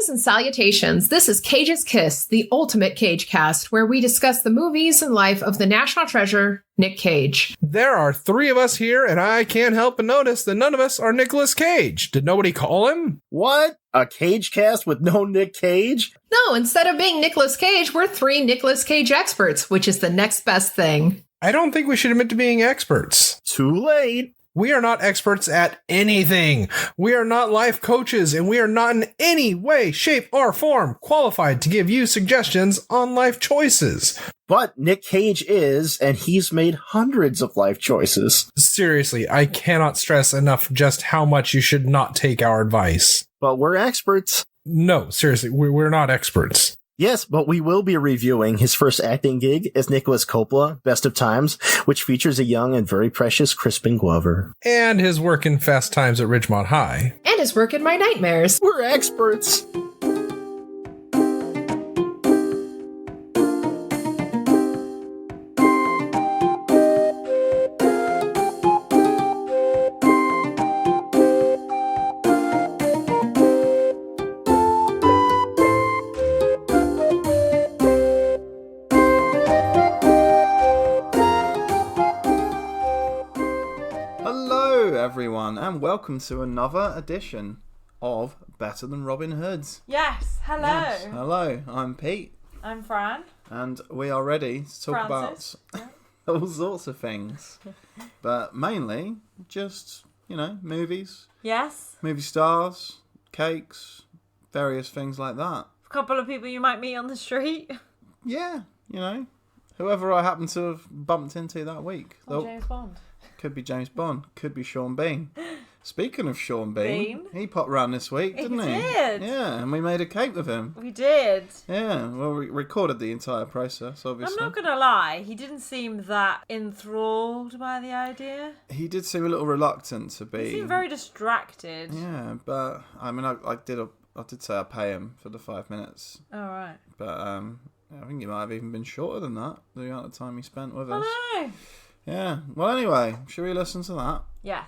Greetings and salutations. This is Cage's Kiss, the ultimate Cage cast, where we discuss the movies and life of the national treasure, Nick Cage. There are three of us here, and I can't help but notice that none of us are Nicolas Cage. Did nobody call him? What? A Cage cast with no Nick Cage? No, instead of being Nicolas Cage, we're three Nicolas Cage experts, which is the next best thing. I don't think we should admit to being experts. Too late. We are not experts at anything. We are not life coaches, and we are not in any way, shape, or form qualified to give you suggestions on life choices. But Nick Cage is, and he's made hundreds of life choices. Seriously, I cannot stress enough just how much you should not take our advice. But we're experts. No, seriously, we're not experts. Yes, but we will be reviewing his first acting gig as Nicholas Coppola, Best of Times, which features a young and very precious Crispin Glover. And his work in Fast Times at Ridgemont High. And his work in My Nightmares. We're experts. And welcome to another edition of Better Than Robin Hood's. Yes, hello. Yes, hello, I'm Pete. I'm Fran. And we are ready to talk Francis. about all sorts of things. But mainly, just, movies. Yes. Movie stars, cakes, various things like that. A couple of people you might meet on the street. Yeah, whoever I happen to have bumped into that week. Or James Bond. Could be James Bond. Could be Sean Bean. Speaking of Sean Bean, he popped round this week, didn't he? He did. Yeah, and we made a cake with him. We did. Yeah, well, we recorded the entire process, obviously. I'm not going to lie, he didn't seem that enthralled by the idea. He did seem a little reluctant to be. He seemed very distracted. Yeah, but, I mean, I did say I'd pay him for the 5 minutes. Oh, right. But, I think it might have even been shorter than that, the amount of time he spent with us. I know. Yeah. Well, anyway, should we listen to that? Yeah.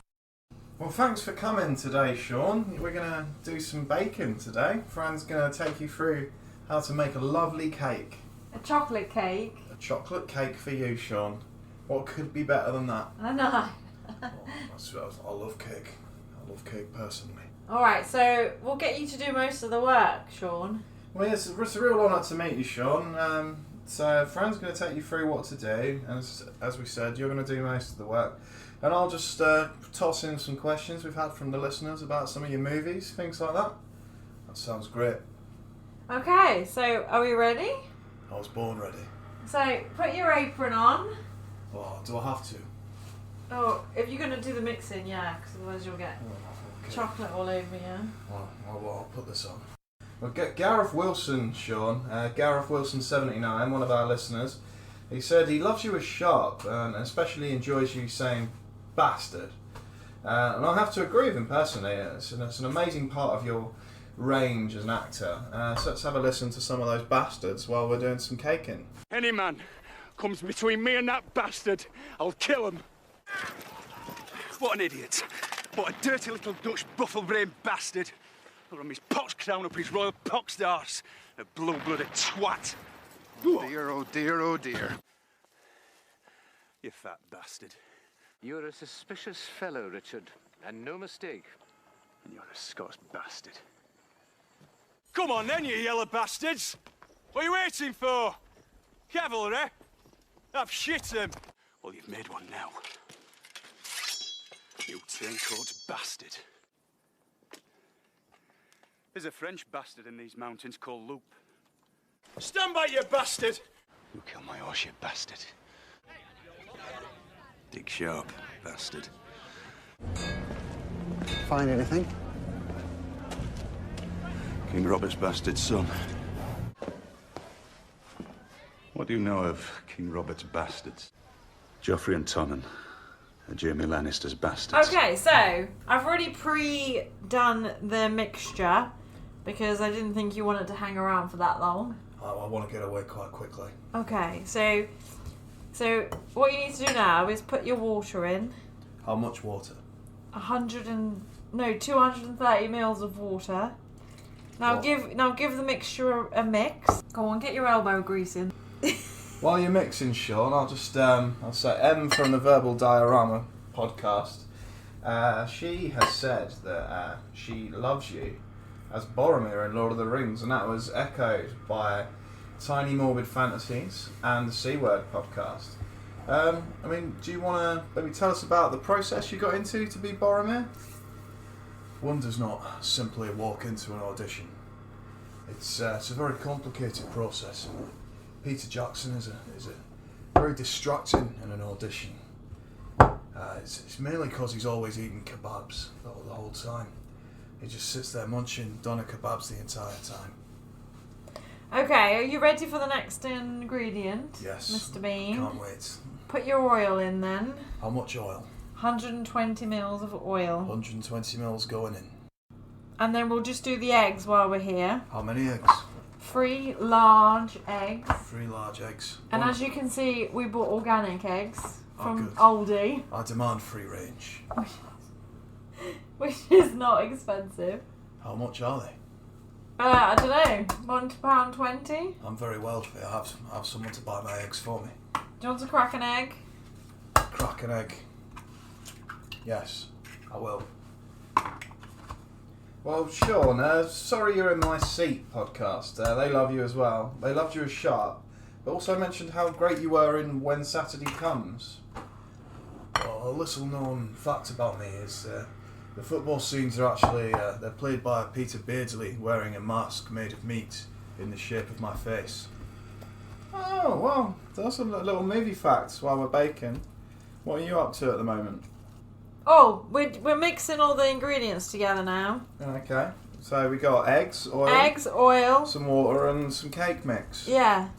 Well, thanks for coming today, Sean. We're going to do some baking today. Fran's going to take you through how to make a lovely cake. A chocolate cake. A chocolate cake for you, Sean. What could be better than that? I know. I love cake. I love cake personally. Alright, so we'll get you to do most of the work, Sean. Well, it's a real honour to meet you, Sean. So Fran's going to take you through what to do, and as we said, you're going to do most of the work. And I'll just toss in some questions we've had from the listeners about some of your movies, things like that. That sounds great. Okay, so are we ready? I was born ready. So put your apron on. Oh, do I have to? Oh, if you're going to do the mixing, yeah, because otherwise you'll get chocolate all over you. Well, I'll put this on. Well, Gareth Wilson, Sean, Gareth Wilson 79, one of our listeners, he said he loves you as Sharpe and especially enjoys you saying bastard. And I have to agree with him personally. It's an amazing part of your range as an actor. So let's have a listen to some of those bastards while we're doing some caking. Any man comes between me and that bastard, I'll kill him. What an idiot. What a dirty little Dutch buffle-brained bastard. I'll run his pox crown up his royal poxed arse. A blue-blooded twat. Oh dear, oh dear, oh dear. You fat bastard. You're a suspicious fellow, Richard, and no mistake. And you're a Scots bastard. Come on then, you yellow bastards! What are you waiting for? Cavalry? I've shit 'em. Well, you've made one now. You turncoat bastard. There's a French bastard in these mountains called Loup. Stand by, you bastard! You killed my horse, you bastard. Dick Sharpe, bastard. Find anything? King Robert's bastard son. What do you know of King Robert's bastards? Joffrey and Tommen are Jaime Lannister's bastards. Okay, so I've already pre-done the mixture because I didn't think you wanted to hang around for that long. I want to get away quite quickly. Okay, so what you need to do now is put your water in. How much water? 230 mils of water. Now give the mixture a mix. Go on, get your elbow grease in. While you're mixing, Sean, I'll just I'll say M from the Verbal Diorama podcast. She has said that she loves you as Boromir in Lord of the Rings, and that was echoed by Tiny Morbid Fantasies and the C Word podcast. I mean, do you want to maybe tell us about the process you got into to be Boromir? One does not simply walk into an audition. It's a very complicated process. Peter Jackson is a very distracting in an audition. It's mainly because he's always eating kebabs the whole time. He just sits there munching doner kebabs the entire time. Okay, are you ready for the next ingredient? Yes. Mr. Bean. Can't wait. Put your oil in then. How much oil? 120 mils of oil. 120 mils going in. And then we'll just do the eggs while we're here. How many eggs? 3 large eggs. 3 large eggs. And as you can see, we bought organic eggs from good. Aldi. I demand free range. Which is not expensive. How much are they? I don't know, £1.20? I'm very wealthy. I have someone to buy my eggs for me. Do you want to crack an egg? Crack an egg. Yes, I will. Well, Sean, sorry you're in my seat podcast. They love you as well. They loved you as Sharpe, but also mentioned how great you were in When Saturday Comes. Well, a little known fact about me is the football scenes are actually they're played by Peter Beardsley wearing a mask made of meat in the shape of my face. Oh, well, those are little movie facts while we're baking. What are you up to at the moment? Oh, we're mixing all the ingredients together now. Okay, so we got eggs, oil, some water and some cake mix. Yeah.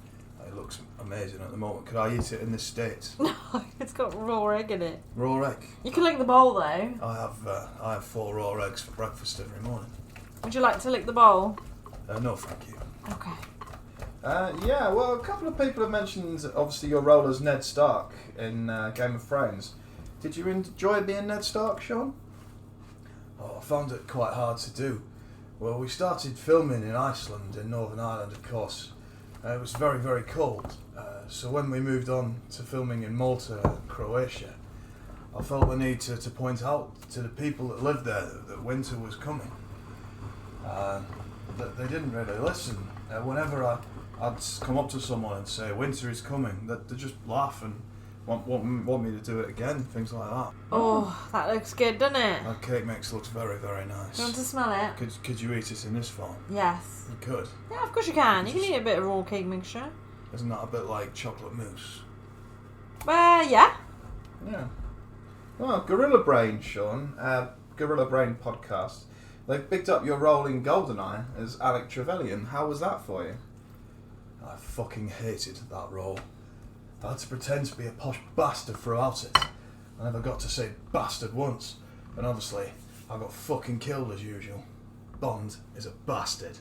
It looks amazing at the moment. Could I eat it in this state? No, it's got raw egg in it. Raw egg? You can lick the bowl though. I have 4 raw eggs for breakfast every morning. Would you like to lick the bowl? No, thank you. Okay. Yeah, well, a couple of people have mentioned, obviously, your role as Ned Stark in Game of Thrones. Did you enjoy being Ned Stark, Sean? Oh, I found it quite hard to do. Well, we started filming in Iceland, in Northern Ireland, of course. It was very, very cold. So when we moved on to filming in Malta and Croatia, I felt the need to point out to the people that lived there that winter was coming. That they didn't really listen. Whenever I'd come up to someone and say, winter is coming, they just laugh and want me to do it again, things like that. Oh, that looks good, doesn't it? That cake mix looks very, very nice. Do you want to smell it? Could you eat it in this form? Yes. You could? Yeah, of course you can. You can eat a bit of raw cake mixture. Isn't that a bit like chocolate mousse? Yeah. Yeah. Well, Gorilla Brain, Sean, Gorilla Brain podcast, they've picked up your role in GoldenEye as Alec Trevelyan. How was that for you? I fucking hated that role. I had to pretend to be a posh bastard throughout it. I never got to say bastard once. And obviously, I got fucking killed as usual. Bond is a bastard.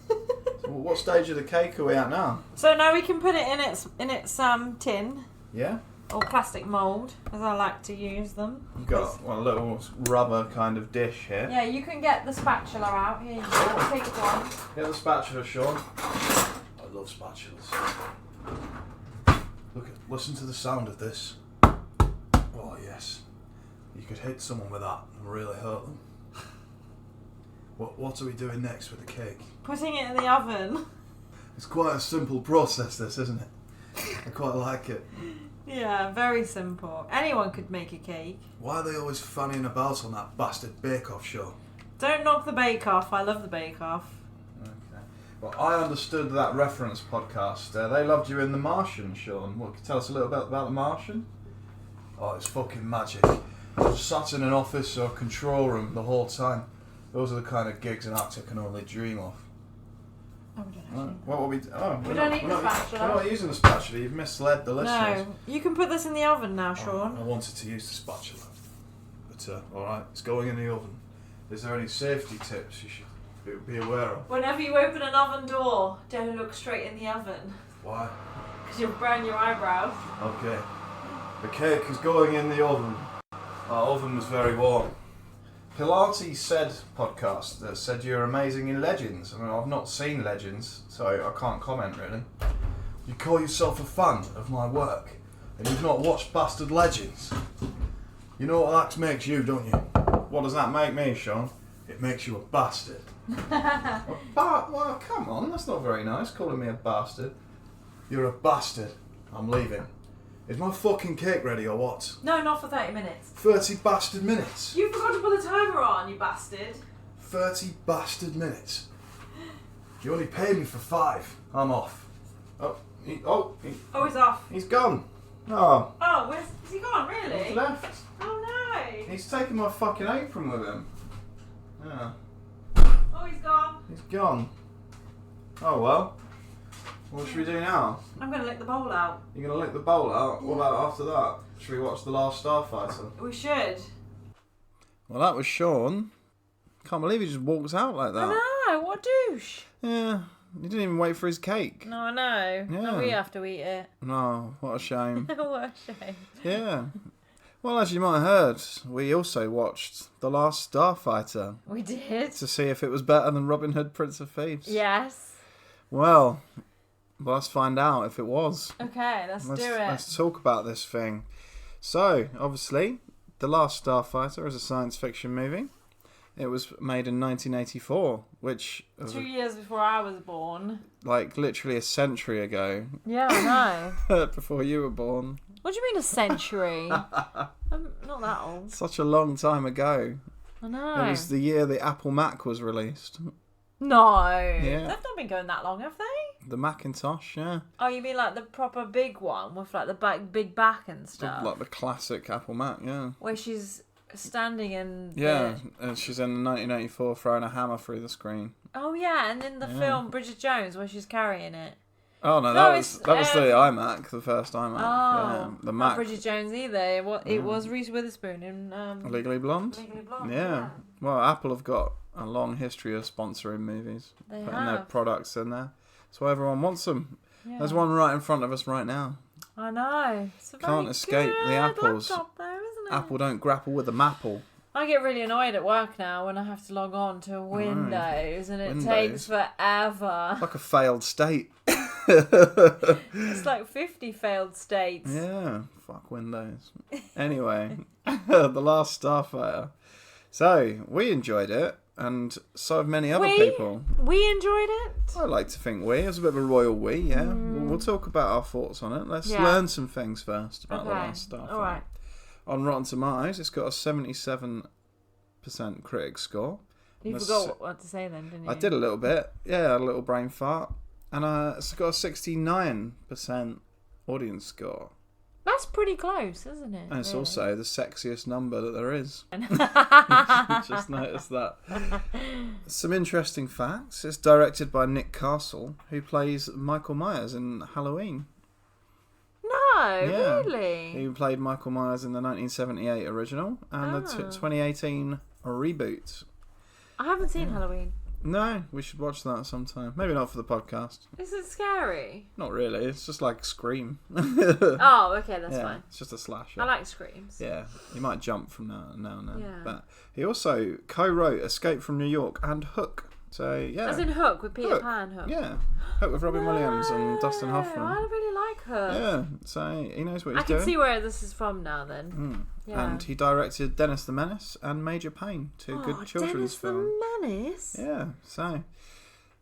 So what stage of the cake are we at now? So now we can put it in its tin. Yeah? Or plastic mould, as I like to use them. You've got a little rubber kind of dish here. Yeah, you can get the spatula out. Here you go. Take one. Get the spatula, Sean. I love spatulas. Listen to the sound of this. Oh yes. You could hit someone with that and really hurt them. What are we doing next with the cake? Putting it in the oven. It's quite a simple process, this, isn't it? I quite like it. Yeah, very simple. Anyone could make a cake. Why are they always fanning about on that bastard bake-off show? Don't knock the bake-off. I love the bake-off. Okay. Well, I understood that reference podcast. They loved you in The Martian, Sean. What, can you tell us a little bit about The Martian? Oh, it's fucking magic. I was sat in an office or control room the whole time. Those are the kind of gigs an actor can only dream of. Oh, we don't actually. What will we do? Oh, we don't need the spatula. We're not using the spatula. You've misled the listeners. No, you can put this in the oven now, Sean. I wanted to use the spatula. But, alright, it's going in the oven. Is there any safety tips you should be aware of? Whenever you open an oven door, don't look straight in the oven. Why? Because you'll burn your eyebrows. Okay. The cake is going in the oven. Our oven was very warm. Pilates said podcast that said you're amazing in Legends. I mean, I've not seen Legends, so I can't comment really. You call yourself a fan of my work, and you've not watched Bastard Legends. You know what that makes you, don't you? What does that make me, Sean? It makes you a bastard. Well, come on, that's not very nice, calling me a bastard. You're a bastard. I'm leaving. Is my fucking cake ready or what? No, not for 30 minutes. 30 bastard minutes. You forgot to put the timer on, you bastard. 30 bastard minutes. You only paid me for 5. I'm off. He's off. He's gone. Oh. Oh, where's he gone, really? He's left. Oh no. He's taken my fucking apron with him. Yeah. Oh, he's gone. He's gone. Oh well. What should we do now? I'm going to lick the bowl out. You're going to lick the bowl out? What about after that? Should we watch The Last Starfighter? We should. Well, that was Sean. Can't believe he just walks out like that. I know, what a douche. Yeah, he didn't even wait for his cake. No, I know. Yeah. No, we have to eat it. No, what a shame. What a shame. Yeah. Well, as you might have heard, we also watched The Last Starfighter We did. to see if it was better than Robin Hood, Prince of Thieves. Yes. Well, let's find out if it was. Okay, let's do it. Let's talk about this thing. So, obviously, The Last Starfighter is a science fiction movie. It was made in 1984, which... 2 years before I was born. Like, literally a century ago. Yeah, I know. Before you were born. What do you mean a century? I'm not that old. Such a long time ago. I know. It was the year the Apple Mac was released. No. Yeah. They've not been going that long, have they? The Macintosh, yeah. Oh, you mean like the proper big one with like the big back and stuff? Like the classic Apple Mac, yeah. Where she's standing in Yeah, and she's in 1984 throwing a hammer through the screen. Oh yeah, and in the film Bridget Jones where she's carrying it. Oh no, that was the iMac, the first iMac. Oh, yeah, the not Mac. Bridget Jones either. It was Reese Witherspoon in Legally Blonde. Legally Blonde. Yeah. Well, Apple have got a long history of sponsoring movies, They putting have. their products in there. That's why everyone wants them. Yeah. There's one right in front of us right now. I know. It's a Can't very escape the good apples. laptop though, isn't it? Apple don't grapple with a Mapple. I get really annoyed at work now when I have to log on to Windows and it Windows. takes forever. Like a failed state. It's like 50 failed states. Yeah, fuck Windows. Anyway, The Last Starfighter. So, we enjoyed it, and so have many other people. We enjoyed it. I like to think we. It was a bit of a royal we, yeah. We'll talk about our thoughts on it. Let's learn some things first about The Last Starfighter. Alright. On Rotten Tomatoes, it's got a 77% critic score. You forgot what to say then, didn't you? I did a little bit. Yeah, a little brain fart. And it's got a 69% audience score. That's pretty close, isn't it? And it's really? also the sexiest number that there is. Just noticed that. Some interesting facts. It's directed by Nick Castle, who plays Michael Myers in Halloween. No, really? He played Michael Myers in the 1978 original and the 2018 reboot. I haven't seen Halloween. No, we should watch that sometime. Maybe not for the podcast. Is it scary? Not really. It's just like Scream. Oh, okay, that's fine. It's just a slasher. I like screams. Yeah, you might jump from now and then. Yeah. But he also co-wrote Escape from New York and Hook. So, yeah. As in Hook with Peter Pan Hook? Yeah. Hook with Robin Williams and Dustin Hoffman. I really like Hook. Yeah, so he knows what he's I doing. can see where this is from now then. Yeah. And he directed Dennis the Menace and Major Payne, two good children's films. Dennis the Menace? Yeah, so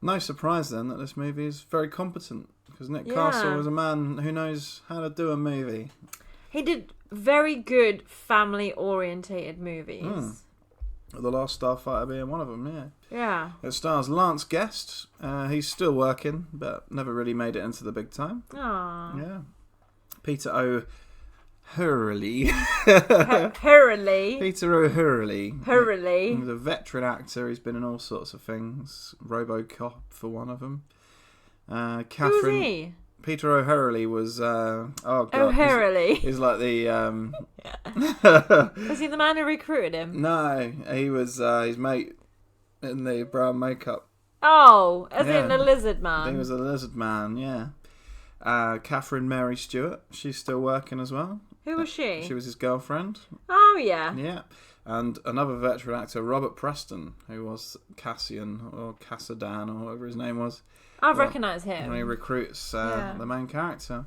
no surprise then that this movie is very competent because Nick Castle is a man who knows how to do a movie. He did very good family-orientated movies. The Last Starfighter being one of them, yeah. Yeah. It stars Lance Guest. He's still working, but never really made it into the big time. Aww. Yeah. Peter O'Hurley. Hurley. Peter O'Hurley. Hurley. He's a veteran actor. He's been in all sorts of things. RoboCop for one of them. Catherine. Who's he? Peter O'Hurley was. O'Hurley. He's like the. Was he the man who recruited him? No, he was his mate in the brown makeup. Oh, as in the lizard man. He was a lizard man, yeah. Catherine Mary Stewart, she's still working as well. Who was she? She was his girlfriend. Oh, yeah. Yeah. And another veteran actor, Robert Preston, who was Cassian or Cassadan or whatever his name was. I recognise him. And he recruits the main character.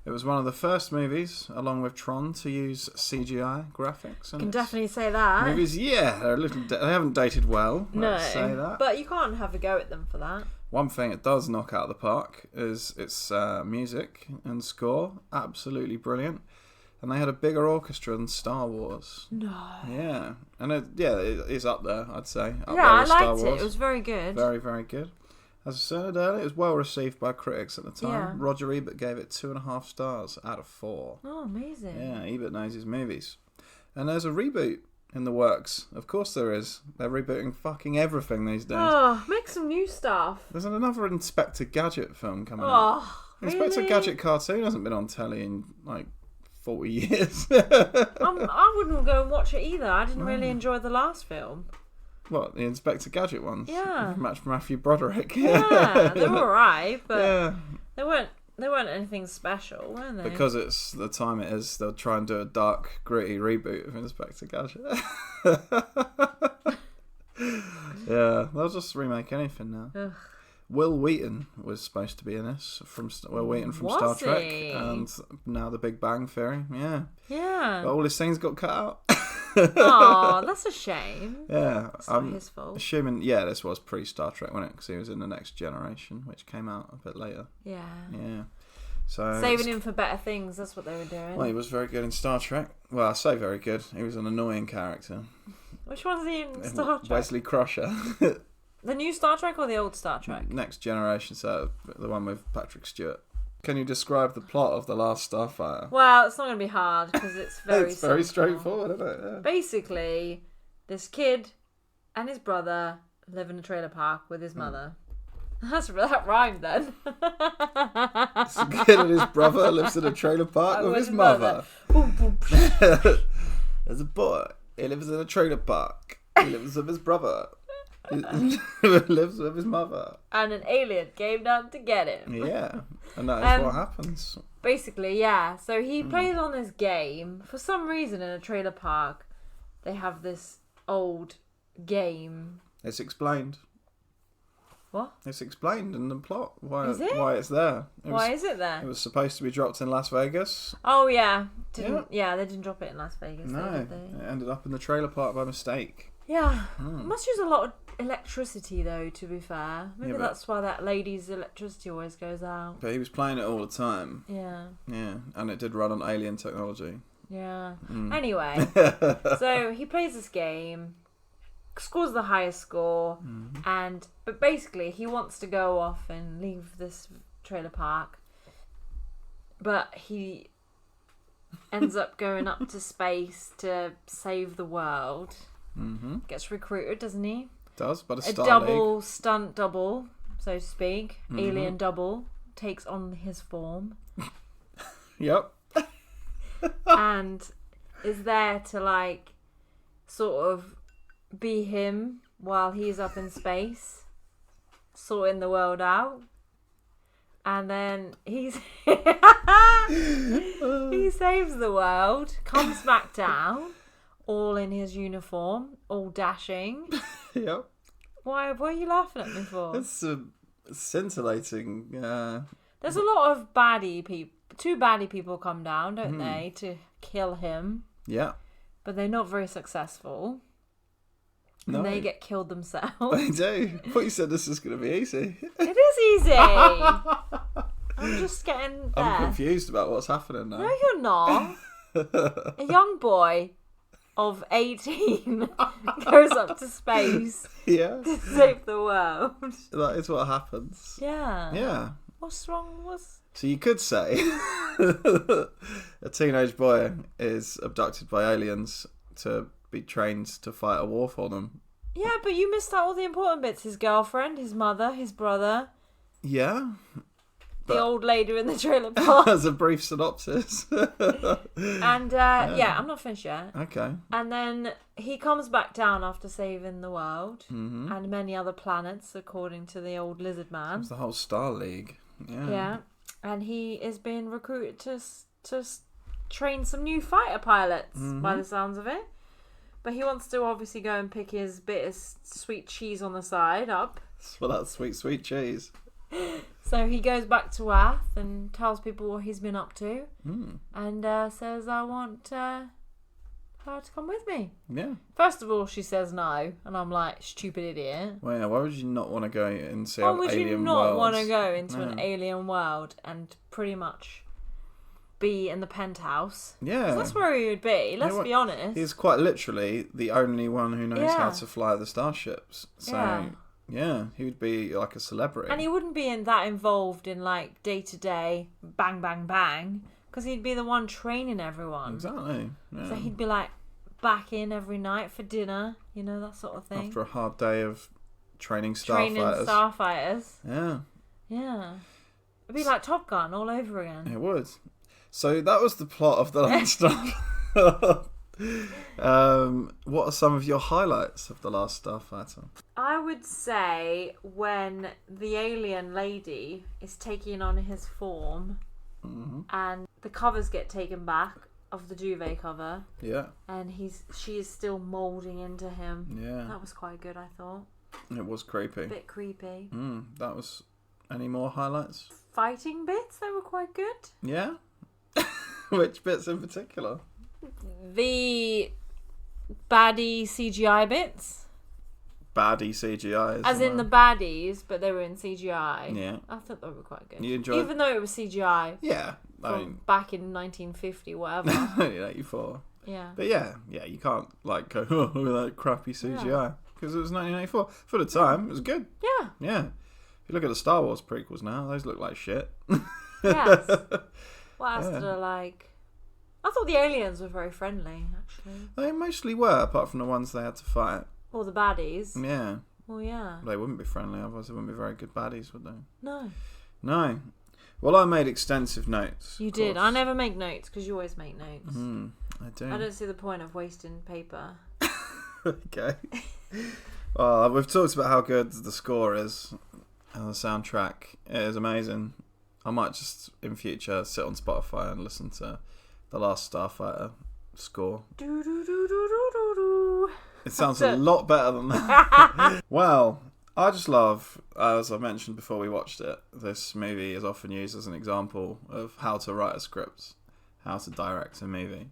It was one of the first movies, along with Tron, to use CGI graphics. You can definitely say that. Movies, they're a little. They haven't dated well. Let's say that. But you can't have a go at them for that. One thing it does knock out of the park is its music and score. Absolutely brilliant. And they had a bigger orchestra than Star Wars. No. Yeah. And it's up there, I'd say. Up there I with Star liked Wars. it. It was very good. Very, very good. As I said earlier, it was well received by critics at the time. Yeah. Roger Ebert gave it 2.5 stars out of 4. Oh, amazing. Yeah, Ebert knows his movies. And there's a reboot in the works. Of course there is. They're rebooting fucking everything these days. Oh, make some new stuff. There's another Inspector Gadget film coming out. Oh, Inspector really? Gadget cartoon hasn't been on telly in, 40 years. I wouldn't go and watch it either. I didn't really enjoy the last film. What, the Inspector Gadget ones? Yeah. Matthew Broderick. Yeah, they were alright, but Yeah. they weren't anything special, were they? Because it's the time it is, they'll try and do a dark, gritty reboot of Inspector Gadget. Yeah, they'll just remake anything now. Ugh. Will Wheaton was supposed to be in this Will Wheaton from Was Star Trek, he? and now The Big Bang Theory. Yeah, Yeah. but all his scenes got cut out. Oh, that's a shame. Yeah, It's not his fault. assuming. Yeah, this was pre-Star Trek, wasn't it? Because he was in The Next Generation, which came out a bit later. Yeah. Yeah, so Saving him for better things, that's what they were doing. Well, he was very good in Star Trek. Well, I say very good. He was an annoying character. Which one's he in Star Trek? Wesley Crusher. The new Star Trek or the old Star Trek? Next Generation, so the one with Patrick Stewart. Can you describe the plot of The Last Starfighter? Well, it's not going to be hard because it's very It's very simple. straightforward, isn't it? Yeah. Basically, this kid and his brother live in a trailer park with his mother. That rhymed then. This kid and his brother lives in a trailer park with his mother. Boom, boom. There's a boy. He lives in a trailer park. He lives with his brother. He lives with his mother. And an alien came down to get him. Yeah, and that is what happens. Basically, yeah. So he plays on this game. For some reason, in a trailer park, they have this old game. It's explained. What? It's explained in the plot why Is it? why it's there. Why is it there? It was supposed to be dropped in Las Vegas. Oh, yeah. Yeah, they didn't drop it in Las Vegas, No, did they? it ended up in the trailer park by mistake. Yeah. It must use a lot of electricity, though, to be fair. Maybe Yeah, but- that's why that lady's electricity always goes out. But he was playing it all the time. Yeah. Yeah, and it did run on alien technology. Yeah. Anyway, so he plays this game, scores the highest score, but basically he wants to go off and leave this trailer park, but he ends up going up to space to save the world. Gets recruited, doesn't he? Does, but A Star double League. stunt double, so to speak, alien double, takes on his form Yep. and is there to sort of be him while he's up in space, sorting the world out. And then he saves the world, comes back down, all in his uniform, all dashing. Yep. Why are you laughing at me for? It's scintillating. There's a lot of baddie people. 2 baddie people come down, don't they, to kill him. Yeah. But they're not very successful. No. And they get killed themselves. They do. I thought you said this was going to be easy. It is easy. I'm just getting there. I'm confused about what's happening now. No, you're not. A young boy of 18 goes up to space Yeah. to save the world. That is what happens. Yeah. Yeah. What's wrong? So you could say a teenage boy is abducted by aliens to be trained to fight a war for them. Yeah, but you missed out all the important bits. His girlfriend, his mother, his brother, Yeah. the old lady in the trailer park. As a brief synopsis. And, yeah, I'm not finished yet. Okay. And then he comes back down after saving the world and many other planets, according to the old lizard man. It's the whole Star League. Yeah. Yeah. And he is being recruited to train some new fighter pilots, by the sounds of it. But he wants to obviously go and pick his bit of sweet cheese on the side up. Well, that's sweet cheese. So he goes back to Earth and tells people what he's been up to. And says, I want her to come with me. Yeah. First of all, she says no. And I'm like, stupid idiot. Well, yeah, why would you not want to go and see Why an would alien you not world? want to go into an alien world and pretty much be in the penthouse? Yeah. 'Cause that's where he would be, let's be honest. He's quite literally the only one who knows how to fly the starships. So, yeah, he would be like a celebrity. And he wouldn't be that involved in like day-to-day bang, bang, bang. Because he'd be the one training everyone. Exactly. Yeah. So he'd be like back in every night for dinner, you know, that sort of thing. After a hard day of training Training starfighters. Yeah. Yeah. It'd be like Top Gun all over again. It would. So that was the plot of the Last what are some of your highlights of the Last Starfighter? I would say when the alien lady is taking on his form and the covers get taken back of the duvet cover. Yeah. And she is still moulding into him. Yeah. That was quite good, I thought. It was creepy. A bit creepy. That was... Any more highlights? Fighting bits, they were quite good. Yeah? Which bits in particular? The baddie CGI bits. Baddie CGI. As in the baddies, but they were in CGI. Yeah. I thought they were quite good. You enjoyed... Even though it was CGI. Yeah. From back in 1950, whatever. 1984. Yeah. But yeah, you can't like go, oh, look at that crappy CGI. Because it was 1984. For the time, it was good. Yeah. Yeah. If you look at the Star Wars prequels now, those look like shit. Yes. What else did I like? I thought the aliens were very friendly, actually. They mostly were, apart from the ones they had to fight. Or the baddies. Yeah. Well, yeah. They wouldn't be friendly, otherwise they wouldn't be very good baddies, would they? No. No. Well, I made extensive notes. You did. I never make notes, because you always make notes. I do. I don't see the point of wasting paper. Okay. Well, we've talked about how good the score is. And the soundtrack is amazing. I might just, in future, sit on Spotify and listen to the Last Starfighter score. It sounds a lot better than that. Well, I just love, as I mentioned before we watched it, this movie is often used as an example of how to write a script, how to direct a movie.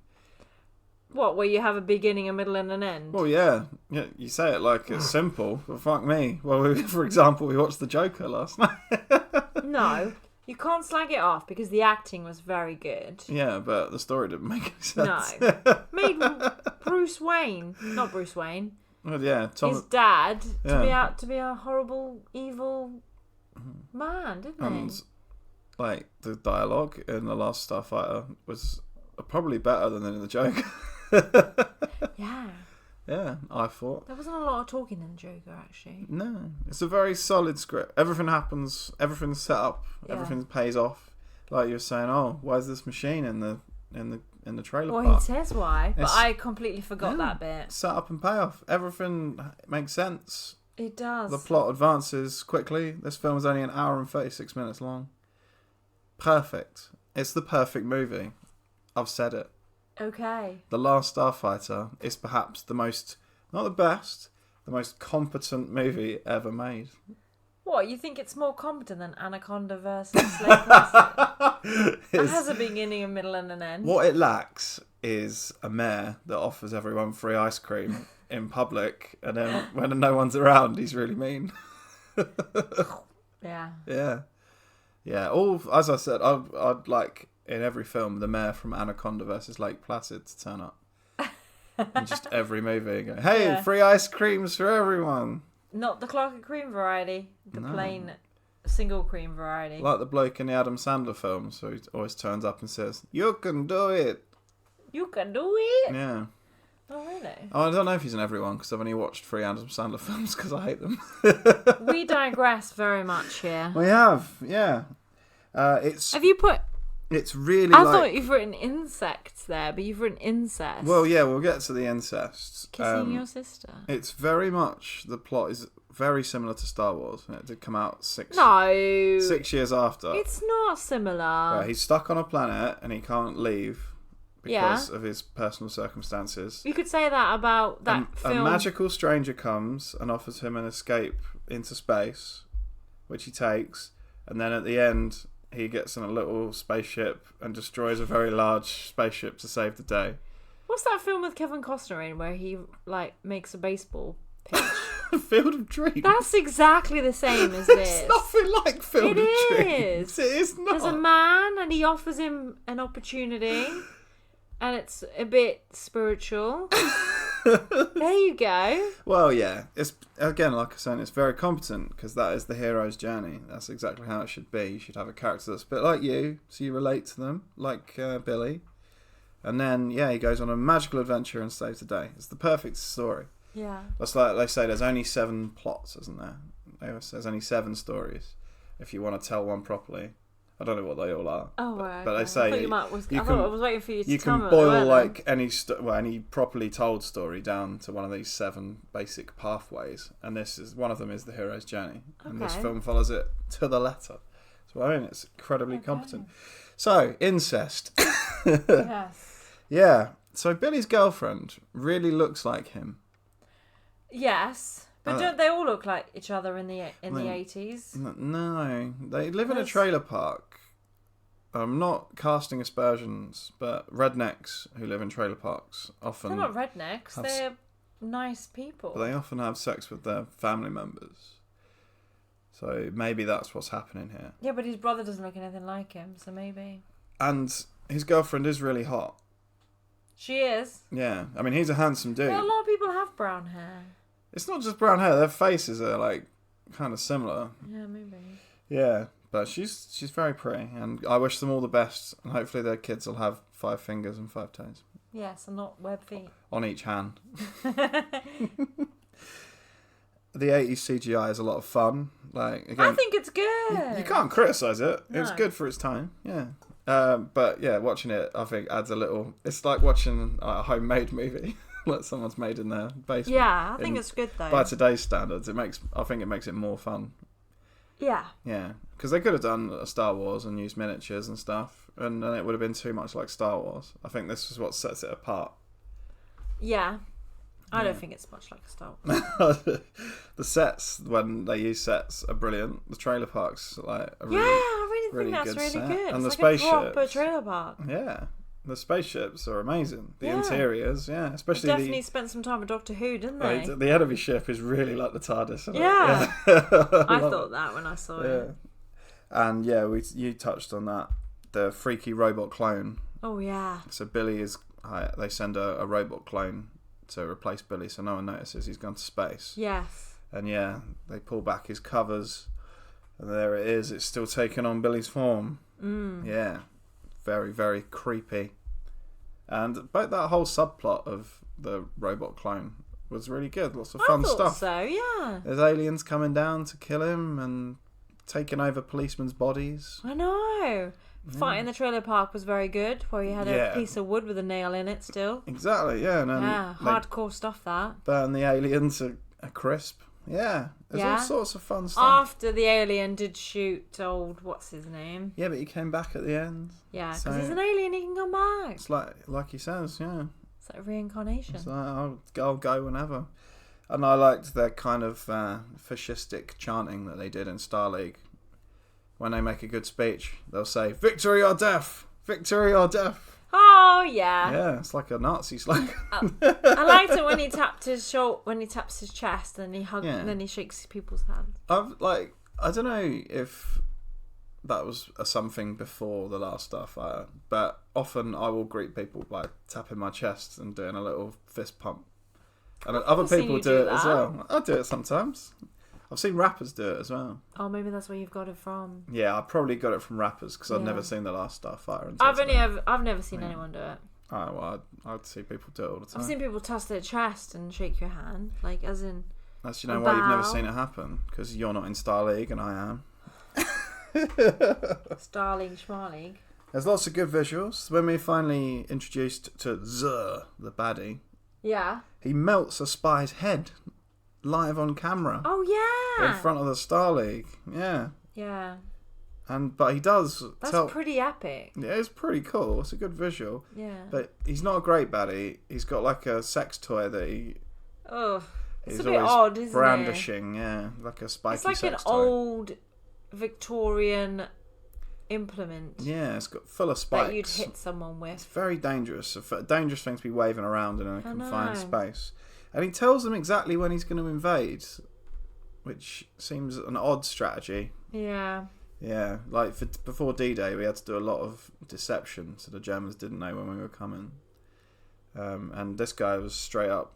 What, where you have a beginning, a middle, and an end? Well, yeah, you say it like it's simple, but fuck me. Well, for example, we watched The Joker last night. No, you can't slag it off because the acting was very good. Yeah, but the story didn't make any sense. No. Made Bruce Wayne, not Bruce Wayne, Well, yeah, his dad, to be a horrible, evil man, didn't he? And, like, the dialogue in The Last Starfighter was probably better than in The Joker. Yeah. Yeah, I thought. There wasn't a lot of talking in the Joker, actually. No, it's a very solid script. Everything happens. Everything's set up. Yeah. Everything pays off. Like you were saying, oh, why is this machine in the trailer Well, park? he says why, but It's- I completely forgot that bit. Set up and payoff. Everything makes sense. It does. The plot advances quickly. This film is only an hour and 36 minutes long. Perfect. It's the perfect movie. I've said it. Okay. The Last Starfighter is perhaps the most, not the best, the most competent movie ever made. What, you think it's more competent than Anaconda versus Slave Classic? It has a beginning, a middle, and an end. What it lacks is a mayor that offers everyone free ice cream in public, and then when no one's around, he's really mean. Yeah. Yeah. Yeah. All, as I said, I'd like in every film the mayor from Anaconda versus Lake Placid to turn up. In just every movie and go, hey, free ice creams for everyone. Not the Clark and Cream variety. The plain single cream variety. Like the bloke in the Adam Sandler films, so he always turns up and says, you can do it. You can do it? Yeah. Oh, really? Oh, I don't know if he's in everyone, because I've only watched 3 Adam Sandler films because I hate them. We digress very much here. We have, yeah. Have you put... It's really I like... thought you've written insects there, but you've written incest. Well, yeah, we'll get to the incest. Kissing your sister. It's very much... The plot is very similar to Star Wars. It did come out 6 No. 6 years after. It's not similar. He's stuck on a planet and he can't leave because of his personal circumstances. You could say that about that film. A magical stranger comes and offers him an escape into space, which he takes, and then at the end he gets in a little spaceship and destroys a very large spaceship to save the day. What's that film with Kevin Costner in where he makes a baseball pitch? Field of Dreams. That's exactly the same as this. It's nothing like Field of It Dreams. is not. There's a man and he offers him an opportunity and it's a bit spiritual. There you go. Well, yeah. It's, again, like I said, it's very competent because that is the hero's journey. That's exactly how it should be. You should have a character that's a bit like you, so you relate to them, like Billy. And then, he goes on a magical adventure and saves the day. It's the perfect story. Yeah. That's like they say, there's only 7 plots, isn't there? There's only 7 stories if you want to tell one properly. I don't know what they all are. Oh, right. But they say I was waiting for you to tell me. You can boil like any properly told story down to one of these 7 basic pathways, and one of them is the hero's journey, and this film follows it to the letter. So I mean, it's incredibly competent. So incest. Yes. Yeah. So Billy's girlfriend really looks like him. Yes, but don't they all look like each other in the 80s? No, they live in a trailer park. I'm not casting aspersions, but rednecks who live in trailer parks often... They're not rednecks, they're nice people. But they often have sex with their family members. So maybe that's what's happening here. Yeah, but his brother doesn't look anything like him, so maybe. And his girlfriend is really hot. She is. Yeah, I mean, he's a handsome dude. But a lot of people have brown hair. It's not just brown hair, their faces are like kind of similar. Yeah, maybe. Yeah, but she's very pretty, and I wish them all the best, and hopefully their kids will have 5 fingers and 5 toes. Yes, and not web feet. On each hand. The 80s CGI is a lot of fun. Like, again, I think it's good. You can't criticise it. No. It's good for its time, yeah. But yeah, watching it, I think adds a little... It's like watching a homemade movie. Like someone's made in their basement. Yeah, I think it's good though. By today's standards, I think it makes it more fun. Yeah. Yeah, because they could have done a Star Wars and used miniatures and stuff, and then it would have been too much like Star Wars. I think this is what sets it apart. Yeah. I don't think it's much like a Star Wars. The sets, when they use sets, are brilliant. The trailer parks are I really think that's really set. good. And it's the like spaceships. a proper trailer park. Yeah. The spaceships are amazing. The interiors, especially they definitely spent some time with Doctor Who, didn't they? The enemy ship is really like the TARDIS. Isn't yeah. It? I thought that when I saw it. And you touched on that. The freaky robot clone. Oh yeah. So Billy is. They send a robot clone to replace Billy, so no one notices he's gone to space. Yes. And they pull back his covers, and there it is. It's still taking on Billy's form. Yeah. Very, very creepy. And but that whole subplot of the robot clone was really good. Lots of fun stuff. So, yeah. There's aliens coming down to kill him and taking over policemen's bodies. I know. Fight in the trailer park was very good, where you had a piece of wood with a nail in it still. Exactly, yeah. And hardcore stuff that. Burn the aliens a crisp. Yeah, there's all sorts of fun stuff. After the alien did shoot old, what's his name? Yeah, but he came back at the end. Yeah, because he's an alien, he can come back. It's like he says, yeah. It's like reincarnation. It's like, I'll go whenever. And I liked their kind of fascistic chanting that they did in Star League. When they make a good speech, they'll say, "Victory or death! Victory or death!" Oh yeah. Yeah, it's like a Nazi slogan. I liked it when he tapped his taps his chest and he hugs and then he shakes people's hands. I don't know if that was something before the Last StarFighter, but often I will greet people by tapping my chest and doing a little fist pump. And other people do it as well. I do it sometimes. I've seen rappers do it as well. Oh, maybe that's where you've got it from. Yeah, I probably got it from rappers because I've never seen the Last StarFighter. I've never seen anyone do it. Oh, well, I'd see people do it all the time. I've seen people toss their chest and shake your hand, like as in. That's why you've never seen it happen, because you're not in Star League and I am. Star League, Schmar League. There's lots of good visuals. When we finally introduced to the baddie, he melts a spy's head live on camera. Oh yeah. In front of the Star League. Yeah. Yeah. But he does. That's pretty epic. Yeah, it's pretty cool. It's a good visual. Yeah. But he's not a great baddie. He's got like a sex toy that It's he's a bit always odd, isn't brandishing. Yeah, like a spiky It's like sex an toy. old Victorian implement. Yeah, it's got full of spikes. That you'd hit someone It's with. very dangerous. A dangerous thing to be waving around in a confined know. space. And he tells them exactly when he's going to invade, which seems an odd strategy. Yeah. Yeah, like before D-Day, we had to do a lot of deception, so the Germans didn't know when we were coming. And this guy was straight up,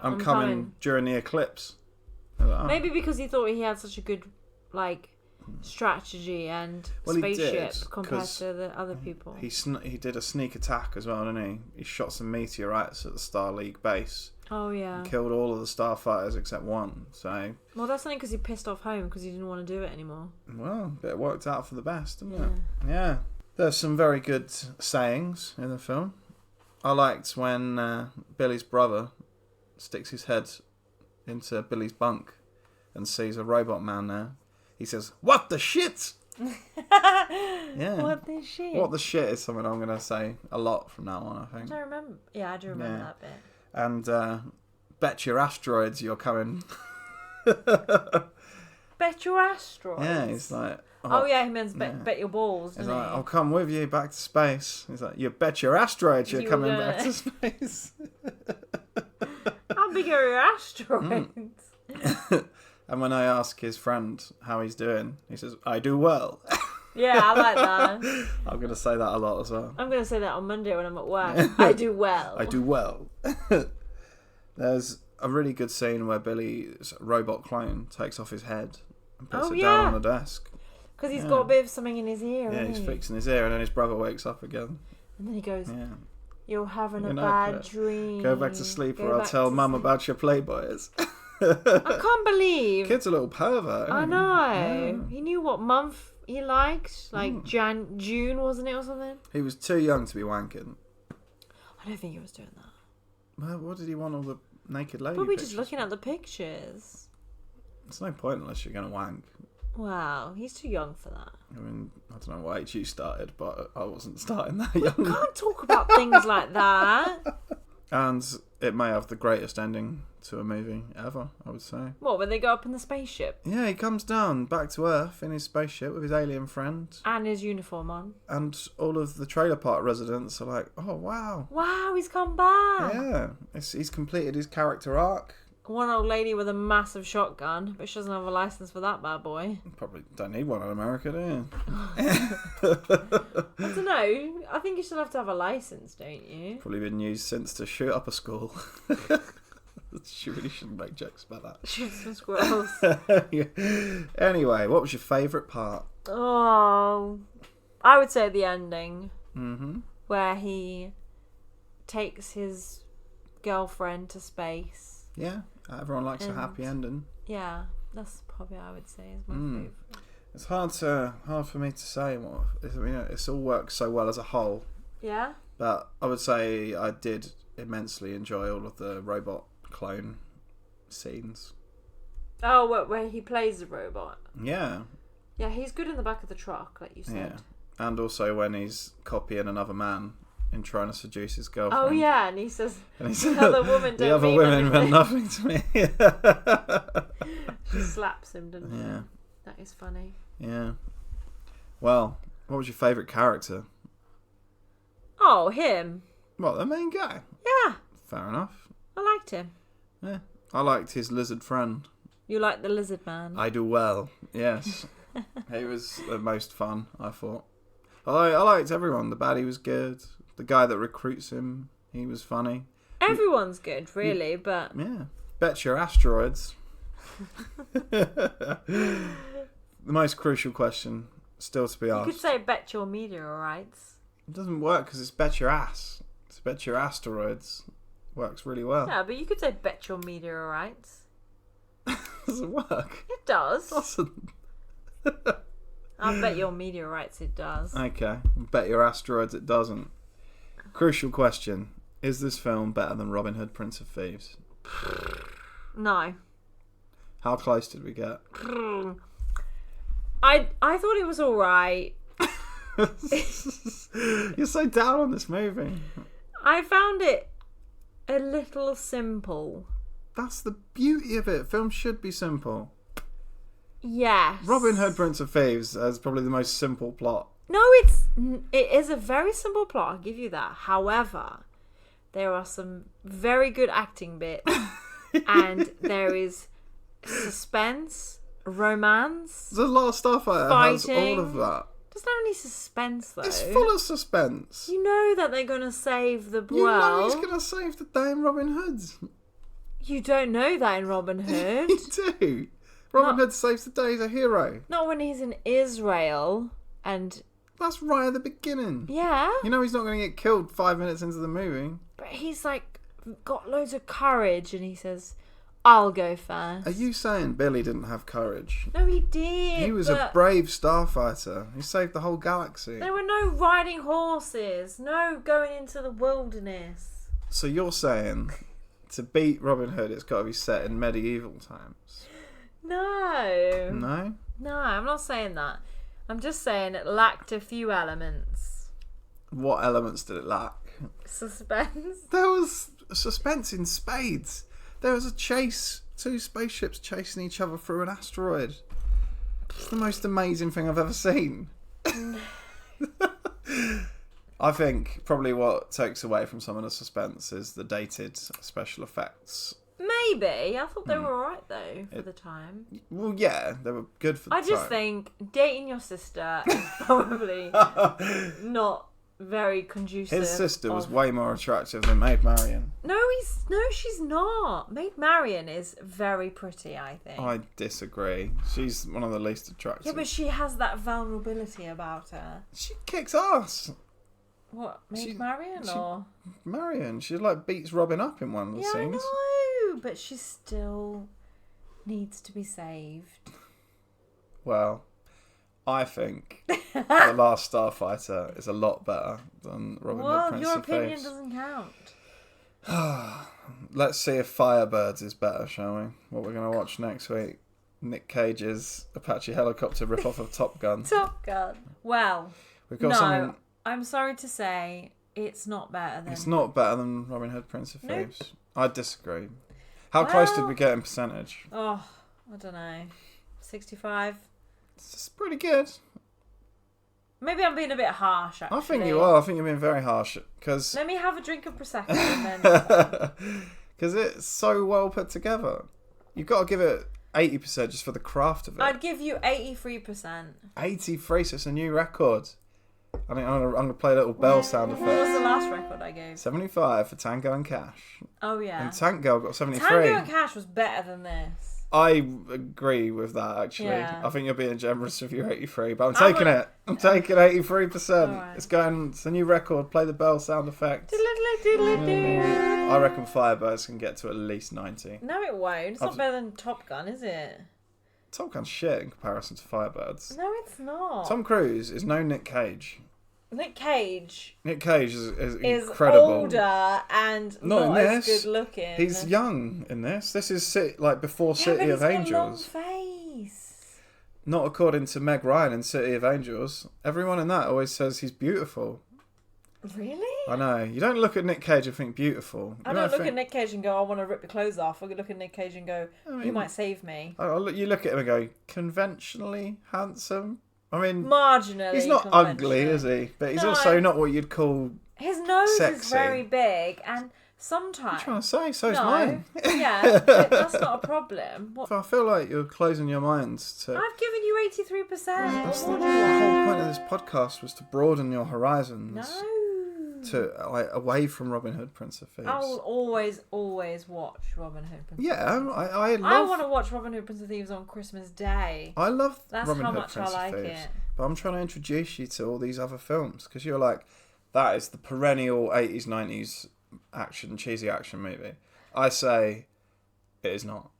I'm coming during the eclipse. I was like, oh. Maybe because he thought he had such a good, strategy and spaceship compared to the other people. He did a sneak attack as well, didn't he? He shot some meteorites at the Star League base. Oh, yeah. And killed all of the starfighters except one. So. Well, that's only because he pissed off home because he didn't want to do it anymore. Well, it worked out for the best, didn't it? Yeah. There's some very good sayings in the film. I liked when Billy's brother sticks his head into Billy's bunk and sees a robot man there. He says, "What the shit?" Yeah. What the shit? What the shit is something I'm going to say a lot from now on, I think. I don't remember. Yeah, I do remember that bit. And bet your asteroids you're coming. Bet your asteroids? Yeah, he's like... Oh yeah, he means bet your balls, He's doesn't like, he? I'll come with you back to space. He's like, you bet your asteroids you're coming back to space. How big are your asteroids? And when I ask his friend how he's doing, he says, I do well. Yeah, I like that. I'm going to say that a lot as well. I'm going to say that on Monday when I'm at work. I do well. I do well. There's a really good scene where Billy's robot clone takes off his head and puts it down on the desk. Because he's got a bit of something in his ear. Yeah, he's fixing his ear, and then his brother wakes up again. And then he goes, you're having a know, bad dream. Go back to sleep or I'll tell Mum about your Playboys. I can't believe. Kid's a little pervert. I know. Yeah. He knew what month he liked. Like June, wasn't it, or something? He was too young to be wanking. I don't think he was doing that. Well, what did he want all the naked lady Probably pictures? just looking at the pictures. It's no point unless you're going to wank. Wow, he's too young for that. I mean, I don't know what age you started, but I wasn't starting that young. You can't talk about things like that. And it may have the greatest ending to a movie ever, I would say. What, when they go up in the spaceship? Yeah, he comes down back to Earth in his spaceship with his alien friend. And his uniform on. And all of the trailer park residents are like, oh, wow. Wow, he's come back. Yeah, he's completed his character arc. One old lady with a massive shotgun, but she doesn't have a license for that bad boy. Probably don't need one in America, do you? I don't know. I think you still have to have a license, don't you? Probably been used since to shoot up a school. She really shouldn't make jokes about that. Shoot some squirrels. Anyway, what was your favourite part? Oh, I would say the ending. Mm-hmm. Where he takes his girlfriend to space. Yeah, everyone likes a happy ending. Yeah, that's probably what I would say is my favourite. It's hard for me to say what. I mean, it's all works so well as a whole. Yeah. But I would say I did immensely enjoy all of the robot clone scenes. Oh, where he plays the robot. Yeah. Yeah, he's good in the back of the truck, like you said. Yeah, and also when he's copying another man in trying to seduce his girlfriend. Oh yeah, and he says the other woman the other women meant nothing to me. She slaps him, doesn't she? Yeah. That is funny. Yeah. Well, what was your favourite character? Oh, him. What, the main guy? Yeah. Fair enough. I liked him. Yeah. I liked his lizard friend. You like the lizard man? I do well, yes. He was the most fun, I thought. I liked everyone. The baddie was good. The guy that recruits him, he was funny. Everyone's good, really, but... Yeah. Bet your asteroids. The most crucial question still to be asked. You could say bet your meteorites. It doesn't work because it's bet your ass. It's bet your asteroids. Works really well. Yeah, but you could say bet your meteorites. Doesn't work. It does. Doesn't. I bet your meteorites it does. Okay. Bet your asteroids it doesn't. Crucial question. Is this film better than Robin Hood, Prince of Thieves? No. How close did we get? I thought it was alright. You're so down on this movie. I found it a little simple. That's the beauty of it. Films should be simple. Yes. Robin Hood, Prince of Thieves has probably the most simple plot. No, it is a very simple plot, I'll give you that. However, there are some very good acting bits and there is suspense, romance. The Last Starfighter has all of that. Doesn't have any suspense though. It's full of suspense. You know that they're gonna save the You know world. he's gonna save the day in Robin Hood. You don't know that in Robin Hood. You do. Robin Hood saves the day. He's a hero. Not when he's in Israel and... That's right at the beginning. Yeah. You know he's not going to get killed 5 minutes into the movie. But he's like got loads of courage and he says, I'll go first. Are you saying Billy didn't have courage? No, he did. He was a brave starfighter. He saved the whole galaxy. There were no riding horses, no going into the wilderness. So you're saying to beat Robin Hood, it's got to be set in medieval times? No. No? No, I'm not saying that. I'm just saying it lacked a few elements. What elements did it lack? Suspense. There was suspense in spades. There was a chase, 2 spaceships chasing each other through an asteroid. It's the most amazing thing I've ever seen. I think probably what takes away from some of the suspense is the dated special effects. Maybe. I thought they were alright though for the time. Well, yeah, they were good for the time. I just think dating your sister is probably not very conducive. His sister was way more attractive than Maid Marian. No, she's not. Maid Marian is very pretty, I think. I disagree. She's one of the least attractive. Yeah, but she has that vulnerability about her. She kicks ass. What, Maid Marian or? Marian. She like beats Robin up in one of the scenes. I know, but she still needs to be saved. Well, I think The Last Starfighter is a lot better than Robin Hood, Prince your of Thieves. opinion doesn't count. Let's see if Firebirds is better, shall we? What we're going to watch next week. Nick Cage's Apache helicopter rip-off of Top Gun. Top Gun. Well, We've got something... I'm sorry to say it's not better than... It's not better than Robin Hood, Prince of Thieves. I disagree. How close did we get in percentage? Oh, I don't know. 65? It's pretty good. Maybe I'm being a bit harsh, actually. I think you are. I think you're being very harsh. Cause... Let me have a drink of Prosecco and then... Because it's so well put together. You've got to give it 80% just for the craft of it. I'd give you 83%. 83, so it's a new record. I think I'm going to play a little bell sound effect. What was the last record I gave? 75 for Tango and Cash. Oh, yeah. And Tank Girl got 73. Tango and Cash was better than this. I agree with that, actually. Yeah. I think you're being generous with your 83, but I'm taking it. I'm taking 83%. Right. It's going. It's a new record. Play the bell sound effect. I reckon Firebirds can get to at least 90. No, it won't. It's not better than Top Gun, is it? Top Gun's shit in comparison to Firebirds. No, it's not. Tom Cruise is no Nick Cage. Nick Cage is incredible. Older and not as good looking. He's young in this. This is before City of Angels. Got a long face. Not according to Meg Ryan in City of Angels. Everyone in that always says he's beautiful. Really? I know. You don't look at Nick Cage and think beautiful. I don't look at Nick Cage and go, I want to rip the clothes off. I look at Nick Cage and go, you might save me. You look at him and go, conventionally handsome. I mean, marginally. He's not ugly, is he? But he's also not what you'd call his nose sexy. Is very big, and sometimes. What are you trying to say? So's mine. Yeah, but that's not a problem. I feel like you're closing your minds to. I've given you 83%. That's the whole point of this podcast was to broaden your horizons. No. To away from Robin Hood, Prince of Thieves. I will always watch Robin Hood, Prince of Thieves. I want to watch Robin Hood, Prince of Thieves on Christmas Day. I love That's Robin how Hood, much Prince I of like Thieves. it. But I'm trying to introduce you to all these other films because you're like, that is the perennial 80s, 90s action, cheesy action movie. I say, it is not.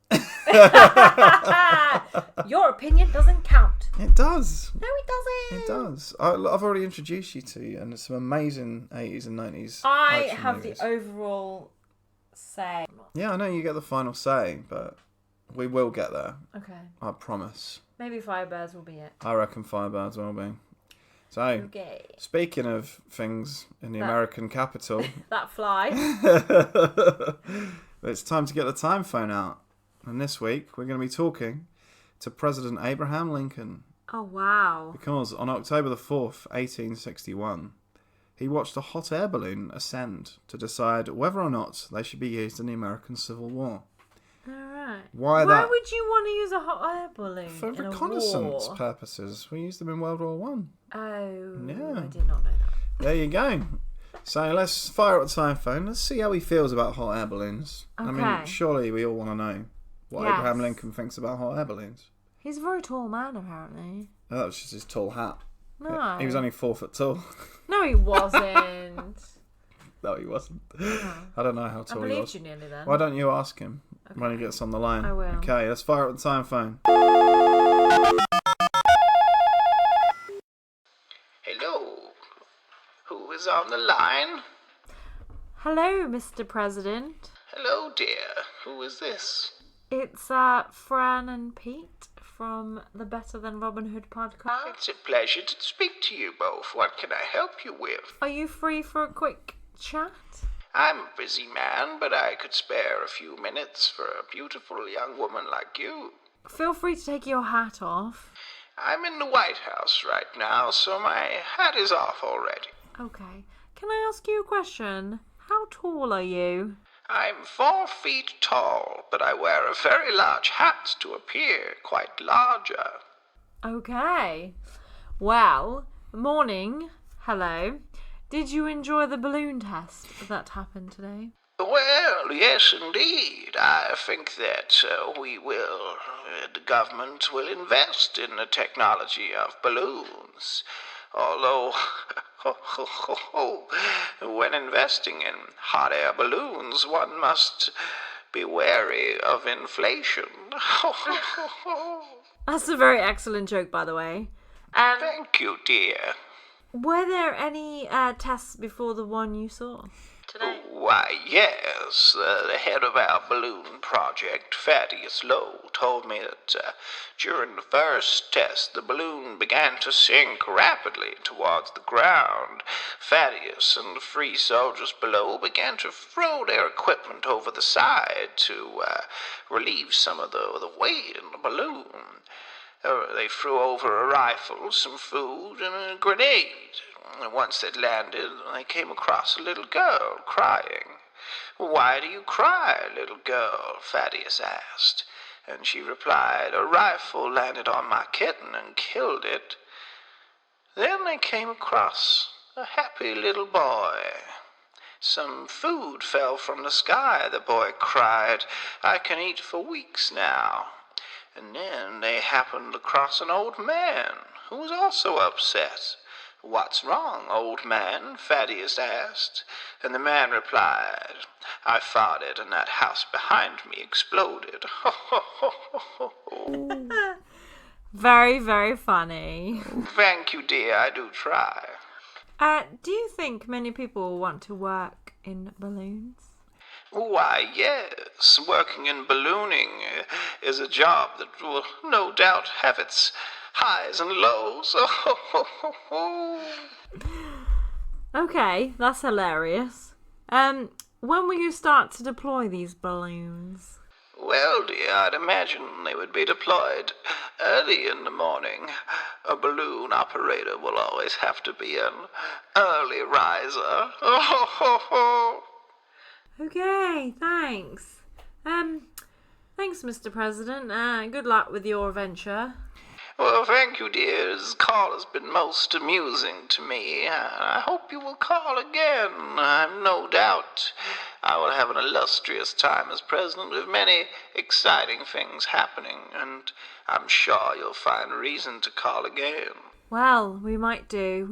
Your opinion doesn't count. It does. No, it doesn't. It does. I've already introduced you to and some amazing 80s and 90s I action have movies. the overall say. Yeah, I know you get the final say, but we will get there. Okay. I promise. Maybe Firebirds will be it. I reckon Firebirds will be. So, Okay. speaking of things in the American capital, That fly. it's time to get the time phone out. And this week, we're going to be talking to President Abraham Lincoln. Oh, wow. Because on October the 4th, 1861, he watched a hot air balloon ascend to decide whether or not they should be used in the American Civil War. Alright. Why would you want to use a hot air balloon For in reconnaissance a war? purposes. We used them in World War One. Oh, Yeah. I did not know that. There you go. So let's fire up the time phone. Let's see how he feels about hot air balloons. I mean, Okay. surely we all want to know what Yes. Abraham Lincoln thinks about hot air balloons. He's a very tall man, apparently. Oh, that was just his tall hat. No. He was only 4 foot tall. No, he wasn't. No, he wasn't. I don't know how I tall he believed was. you nearly then. Why don't you ask him when he gets on the line? I will. Okay, let's fire up the time phone. Hello. Who is on the line? Hello, Mr. President. Hello, dear. Who is this? It's Fran and Pete from the Better Than Robin Hood podcast. It's a pleasure to speak to you both. What can I help you with? Are you free for a quick chat? I'm a busy man, but I could spare a few minutes for a beautiful young woman like you. Feel free to take your hat off. I'm in the White House right now, so my hat is off already. Okay. Can I ask you a question? How tall are you? I'm 4 feet tall, but I wear a very large hat to appear quite larger. Okay. Well, morning. Hello. Did you enjoy the balloon test that happened today? Well, yes, indeed. I think that the government will invest in the technology of balloons. Although, when investing in hot air balloons, one must be wary of inflation. That's a very excellent joke, by the way. Thank you, dear. Were there any tests before the one you saw today? Why, yes. The head of our balloon project, Thaddeus Lowe, told me that during the first test, the balloon began to sink rapidly towards the ground. Thaddeus and the 3 soldiers below began to throw their equipment over the side to relieve some of the weight in the balloon. They threw over a rifle, some food, and a grenade. And once they'd landed, they came across a little girl crying. "Why do you cry, little girl?" Thaddeus asked. And she replied, "A rifle landed on my kitten and killed it." Then they came across a happy little boy. "Some food fell from the sky," the boy cried. "I can eat for weeks now." And then they happened across an old man who was also upset. "What's wrong, old man?" Thaddeus asked. And the man replied, "I farted and that house behind me exploded." Very, very funny. Thank you, dear. I do try. Do you think many people want to work in balloons? Why, yes, working in ballooning is a job that will no doubt have its highs and lows. Okay, that's hilarious. When will you start to deploy these balloons? Well, dear, I'd imagine they would be deployed early in the morning. A balloon operator will always have to be an early riser. Okay, thanks. Thanks, Mr. President. Good luck with your venture. Well, thank you, dear. This call has been most amusing to me. I hope you will call again. I've no doubt I will have an illustrious time as president with many exciting things happening, and I'm sure you'll find reason to call again. Well, we might do,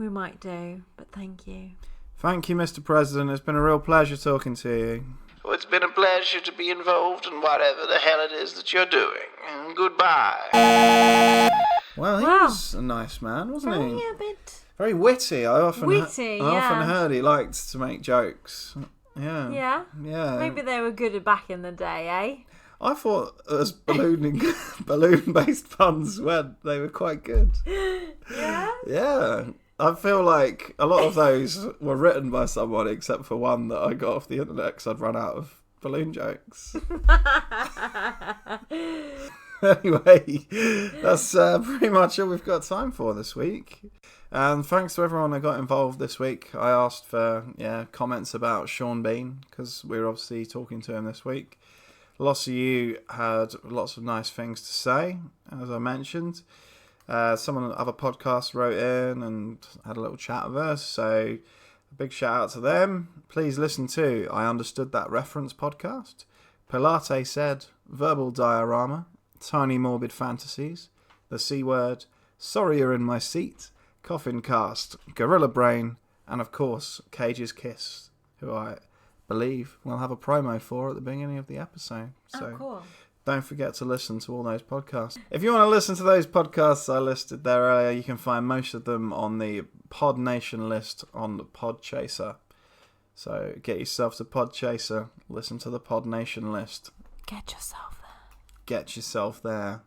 but thank you. Thank you, Mr. President. It's been a real pleasure talking to you. Well, it's been a pleasure to be involved in whatever the hell it is that you're doing. And goodbye. Well, he was a nice man, wasn't he? Yeah, a bit. Very witty. I often yeah. heard he liked to make jokes. Yeah. Yeah? Yeah. Maybe they were good back in the day, eh? I thought as balloon-based puns went, they were quite good. Yeah? Yeah. I feel like a lot of those were written by someone, except for one that I got off the internet because I'd run out of balloon jokes. Anyway, that's pretty much all we've got time for this week. And thanks to everyone that got involved this week. I asked for comments about Sean Bean because we were obviously talking to him this week. Lots of you had lots of nice things to say, as I mentioned. Some of the other podcasts wrote in and had a little chat with us, so a big shout out to them. Please listen to I Understood That Reference podcast, Pilate Said, Verbal Diorama, Tiny Morbid Fantasies, The C Word, Sorry You're in My Seat, Coffin Cast, Gorilla Brain, and of course Cage's Kiss, who I believe we'll have a promo for at the beginning of the episode. So cool. Don't forget to listen to all those podcasts. If you want to listen to those podcasts I listed there earlier, you can find most of them on the Pod Nation list on the Podchaser. So get yourself to Podchaser, listen to the Pod Nation list. Get yourself there. Get yourself there.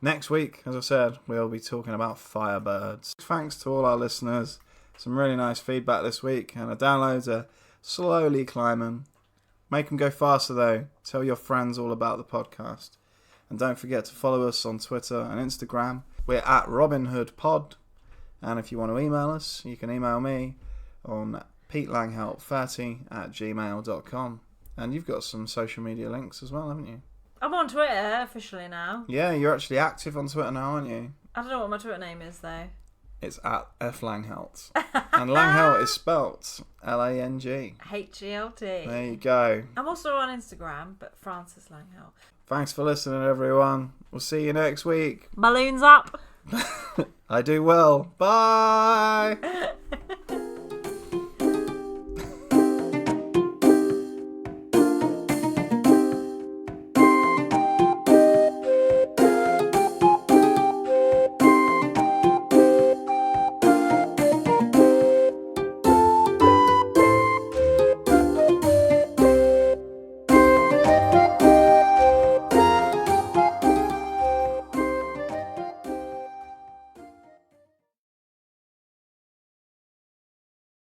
Next week, as I said, we'll be talking about Firebirds. Thanks to all our listeners. Some really nice feedback this week, and the downloads are slowly climbing. Make them go faster though. Tell your friends all about the podcast. And don't forget to follow us on Twitter and Instagram. We're at RobinHoodPod. And if you want to email us, you can email me on petelanghelp30@gmail.com. And you've got some social media links as well, haven't you? I'm on Twitter officially now. Yeah, you're actually active on Twitter now, aren't you? I don't know what my Twitter name is though. It's at @Langhelt. And Langhelt is spelt Lang. HELT. There you go. I'm also on Instagram, but Francis Langhelt. Thanks for listening, everyone. We'll see you next week. Balloons up. I do well. Bye.